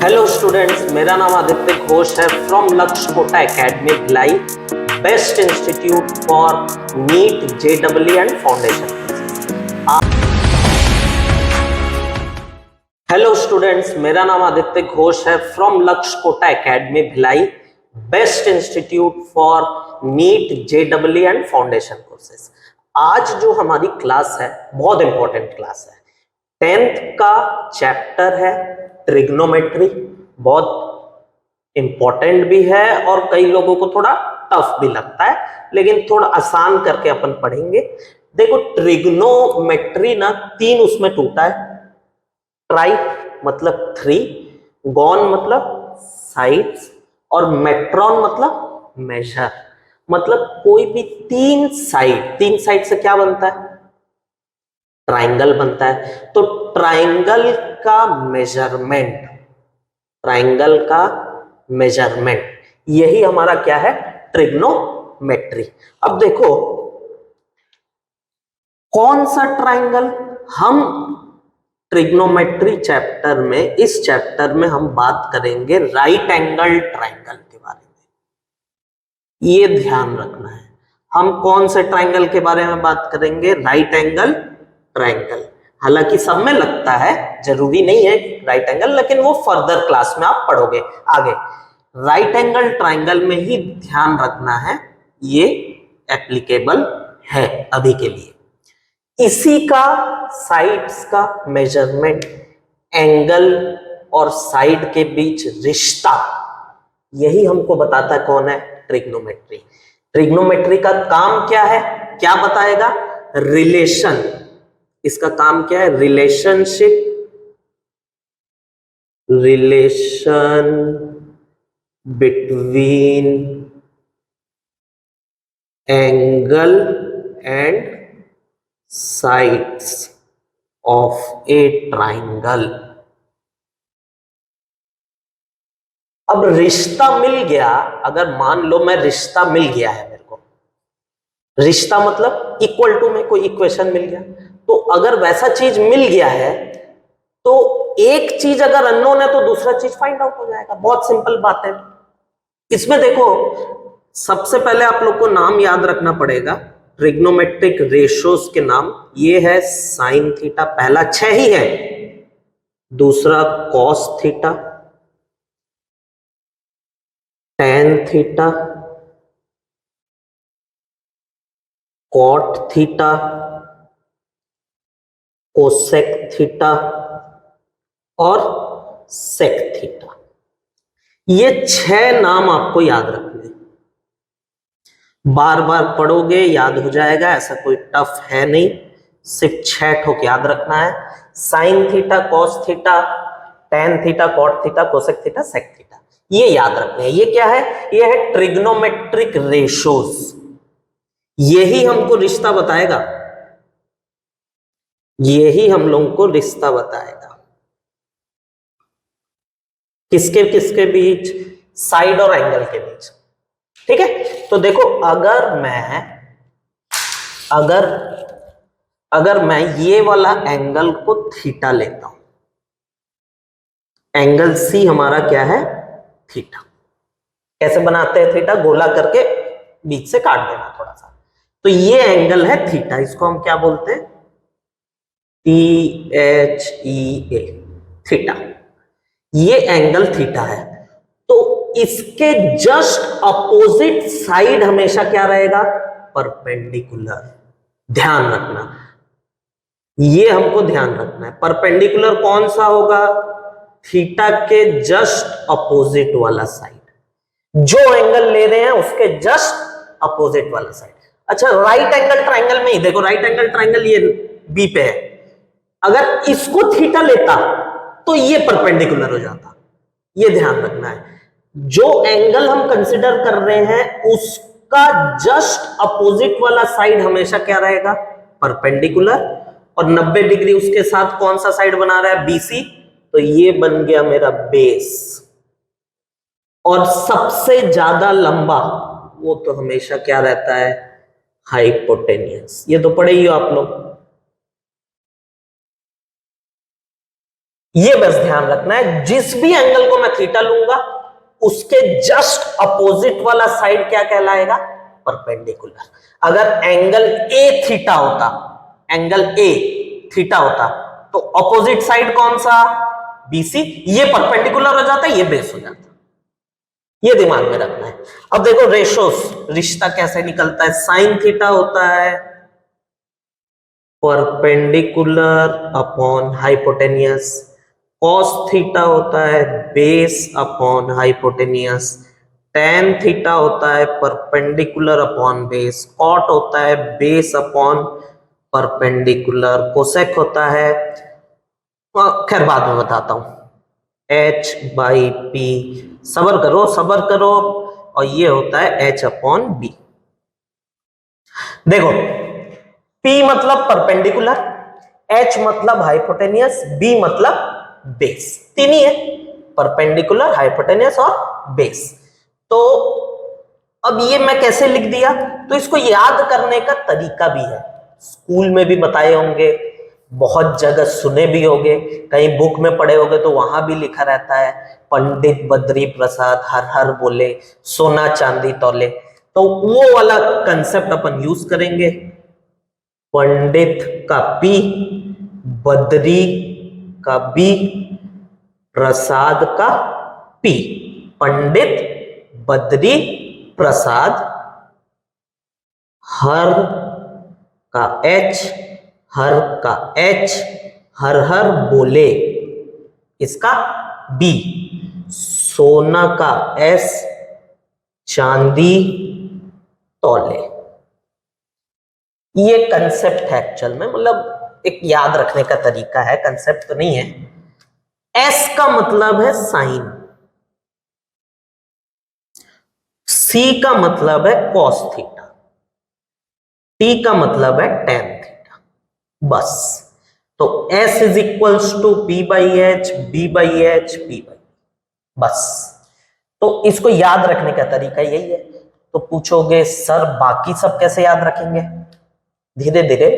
Hello students, मेरा नाम आदित्य घोष है from Lakshya Kota Academy Bhilai, best institute for NEET JEE and foundation. Hello students, मेरा नाम आदित्य घोष है from Lakshya Kota Academy Bhilai, best institute for NEET JEE and foundation courses. आज जो हमारी क्लास है बहुत इंपॉर्टेंट क्लास है। 10th का चैप्टर है ट्रिग्नोमेट्री, बहुत इंपॉर्टेंट भी है और कई लोगों को थोड़ा टफ भी लगता है, लेकिन थोड़ा आसान करके अपन पढ़ेंगे। देखो, ट्रिग्नोमेट्री ना 3 उसमें टूटा है। ट्राई मतलब 3, गॉन मतलब साइड्स और मेट्रॉन मतलब मेजर। मतलब कोई भी 3 साइड से क्या बनता है? ट्राइंगल बनता है। तो ट्राइंगल का मेजरमेंट यही हमारा क्या है? ट्रिग्नोमेट्री। अब देखो, कौन सा ट्राइंगल? हम ट्रिग्नोमेट्री चैप्टर में, इस चैप्टर में हम बात करेंगे राइट एंगल ट्राइंगल के बारे में। ये ध्यान रखना है, हम कौन से ट्राइंगल के बारे में बात करेंगे? Right angle triangle. हालांकि सब में लगता है, जरूरी नहीं है राइट एंगल, लेकिन वो फर्दर क्लास में आप पढ़ोगे आगे। राइट एंगल ट्राइंगल में ही ध्यान रखना है, ये एप्लीकेबल है अभी के लिए। इसी का साइड्स का मेजरमेंट, एंगल और साइड के बीच रिश्ता, यही हमको बताता है कौन है? ट्रिग्नोमेट्री। ट्रिग्नोमेट्री का काम क्या है? क्या बताएगा? रिलेशन। इसका काम क्या है? Relation between angle and sides of A triangle. अब रिश्ता मिल गया, अगर मान लो मैं रिश्ता मिल गया है मेरे को, रिश्ता मतलब इक्वल टू में कोई इक्वेशन मिल गया, तो अगर वैसा चीज मिल गया है तो एक चीज अगर अननोन है तो दूसरा चीज फाइंड आउट हो जाएगा। बहुत सिंपल बात है। इसमें देखो, सबसे पहले आप लोग को नाम याद रखना पड़ेगा ट्रिग्नोमेट्रिक रेशोज के नाम। ये है साइन थीटा, पहला 6 ही है। दूसरा cos theta, tan theta, cot theta, cosec theta और सेक थीटा। ये 6 नाम आपको याद रखने, बार बार पढ़ोगे याद हो जाएगा, ऐसा कोई टफ है नहीं, सिर्फ 6 ठोक याद रखना है। Sin theta, cos theta, tan theta, cot theta, cosec theta, sec theta, ये याद रखने हैं। ये क्या है? ये है ट्रिग्नोमेट्रिक रेशोज। यही हमको रिश्ता बताएगा, यही हम लोगों को रिश्ता बताएगा किसके किसके बीच? साइड और एंगल के बीच। ठीक है, तो देखो, अगर मैं ये वाला एंगल को थीटा लेता हूं, एंगल सी हमारा क्या है? थीटा। कैसे बनाते हैं थीटा? गोला करके बीच से काट देना थोड़ा सा। तो ये एंगल है थीटा, इसको हम क्या बोलते हैं? THEA, theta. ये एंगल थीटा है। तो इसके जस्ट अपोजिट साइड हमेशा क्या रहेगा? परपेंडिकुलर। ध्यान रखना, ये हमको ध्यान रखना है। परपेंडिकुलर कौन सा होगा? थीटा के जस्ट अपोजिट वाला साइड। जो एंगल ले रहे हैं उसके जस्ट अपोजिट वाला साइड। अच्छा, राइट एंगल ट्राइंगल में ही देखो, राइट एंगल ट्राइंगल ये बी पे है, अगर इसको थीटा लेता तो ये परपेंडिकुलर हो जाता। ये ध्यान रखना है, जो एंगल हम कंसिडर कर रहे हैं उसका जस्ट अपोजिट वाला साइड हमेशा क्या रहेगा? परपेंडिकुलर। और 90 डिग्री उसके साथ कौन सा साइड बना रहा है? BC। तो ये बन गया मेरा बेस। और सबसे ज्यादा लंबा वो तो हमेशा क्या रहता है? हाइपोटेन्यूस। ये तो पढ़े ही हो आप लोग। ये बस ध्यान रखना है, जिस भी एंगल को मैं थीटा लूंगा उसके जस्ट अपोजिट वाला साइड क्या कहलाएगा, परपेंडिकुलर। अगर एंगल ए थीटा होता, एंगल ए थीटा होता, तो अपोजिट साइड कौन सा, बीसी, ये परपेंडिकुलर हो जाता, ये बेस हो जाता। ये दिमाग में रखना है। अब देखो रेशोस, रिश्ता कैसे निकलता है, साइन थीटा होता है perpendicular upon hypotenuse, cos theta होता है base upon hypotenuse, tan theta होता है परपेंडिकुलर अपॉन बेस, कॉट होता है बेस अपॉन परपेंडिकुलर, कोसेक होता है, खैर बाद में बताता हूं, h बाई पी, सबर करो सबर करो, और ये होता है h अपॉन बी। देखो P मतलब परपेंडिकुलर, H मतलब हाइपोटेनियस, B मतलब बेस, तीन ही है, परपेंडिकुलर, हाइपोटेनियस और बेस। तो अब ये मैं कैसे लिख दिया, तो इसको याद करने का तरीका भी है, स्कूल में भी बताए होंगे, बहुत जगह सुने भी होंगे, कहीं बुक में पढ़े होंगे तो वहां भी लिखा रहता है, पंडित बद्री प्रसाद हर हर बोले सोना चांदी तौले। तो वो वाला कंसेप्ट अपन यूज करेंगे, पंडित का पी, बद्री का बी, प्रसाद का पी, पंडित बद्री प्रसाद, हर का एच, हर का एच, हर हर बोले, इसका बी, सोना का एस, चांदी तौले। ये कंसेप्ट है एक्चुअल में, मतलब एक याद रखने का तरीका है, कंसेप्ट तो नहीं है। एस का मतलब है साइन, सी का मतलब है कॉस थीटा, टी का मतलब है टेन थीटा, बस। तो S is equals to P by H, B by H, P by, बस। तो इसको याद रखने का तरीका यही है। तो पूछोगे सर बाकी सब कैसे याद रखेंगे, धीरे धीरे,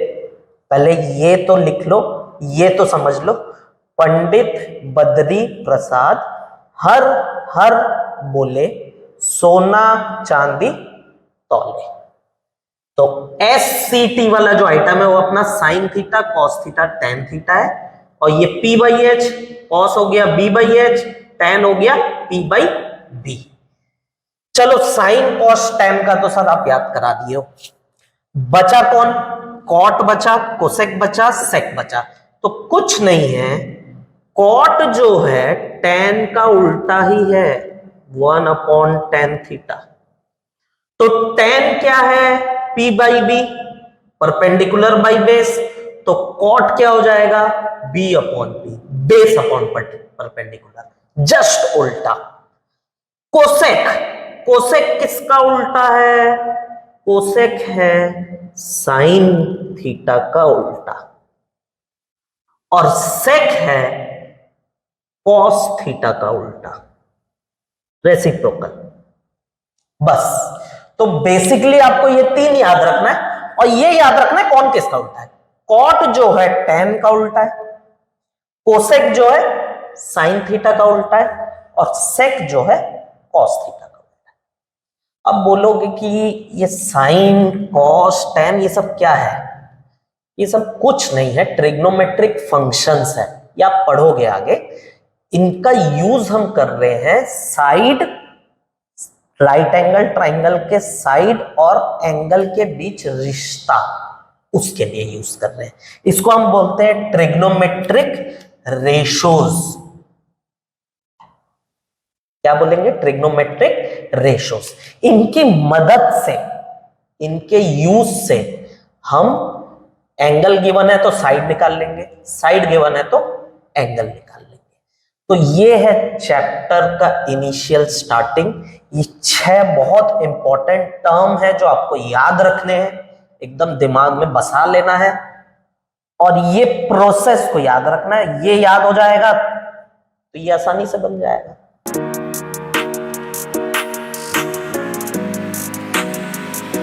पहले ये तो लिख लो, ये तो समझ लो, पंडित बद्री प्रसाद हर हर बोले सोना चांदी तौले। तो एस सी टी वाला जो आइटम है वो अपना sign theta, cos theta, tan theta है, और ये पी बाई एच, कॉस हो गया बी बाई एच, टेन हो गया पी बाई बी। चलो साइन कॉस टेन का तो सर आप याद करा दिए हो, बचा कौन, कॉट बचा, कोसेक बचा, सेक बचा। तो कुछ नहीं है, कॉट जो है टेन का उल्टा ही है, 1 अपॉन टेन थीटा। तो टेन क्या है, P by B, perpendicular by base, तो कॉट क्या हो जाएगा, B upon P, base upon perpendicular, just उल्टा। कोसेक, कोसेक किसका उल्टा है, कोसेक है साइन थीटा का उल्टा, और सेक है कॉस थीटा का उल्टा, रेसिप्रोकल, बस। तो बेसिकली आपको ये तीन याद रखना है, और ये याद रखना है कौन किसका उल्टा है, कॉट जो है टेन का उल्टा है, कोसेक जो है साइन थीटा का उल्टा है, और सेक जो है कॉस थीटा का उल्टा है। अब बोलोगे कि ये साइन कॉस टेन ये सब क्या है, ये सब कुछ नहीं है, ट्रिग्नोमेट्रिक फंक्शंस है, ये आप पढ़ोगे आगे। इनका यूज हम कर रहे हैं साइड, राइट एंगल ट्राइंगल के साइड और एंगल के बीच रिश्ता, उसके लिए यूज कर रहे हैं। इसको हम बोलते हैं ट्रिग्नोमेट्रिक रेशोज। क्या बोलेंगे, ट्रिग्नोमेट्रिक रेशोज। इनकी मदद से, इनके यूज से हम एंगल गिवन है तो साइड निकाल लेंगे, साइड गिवन है तो एंगल निकाल लेंगे। तो ये है चैप्टर का इनिशियल स्टार्टिंग। ये 6 बहुत इंपॉर्टेंट टर्म है जो आपको याद रखने हैं, एकदम दिमाग में बसा लेना है, और ये प्रोसेस को याद रखना है। ये याद हो जाएगा तो ये आसानी से बन जाएगा।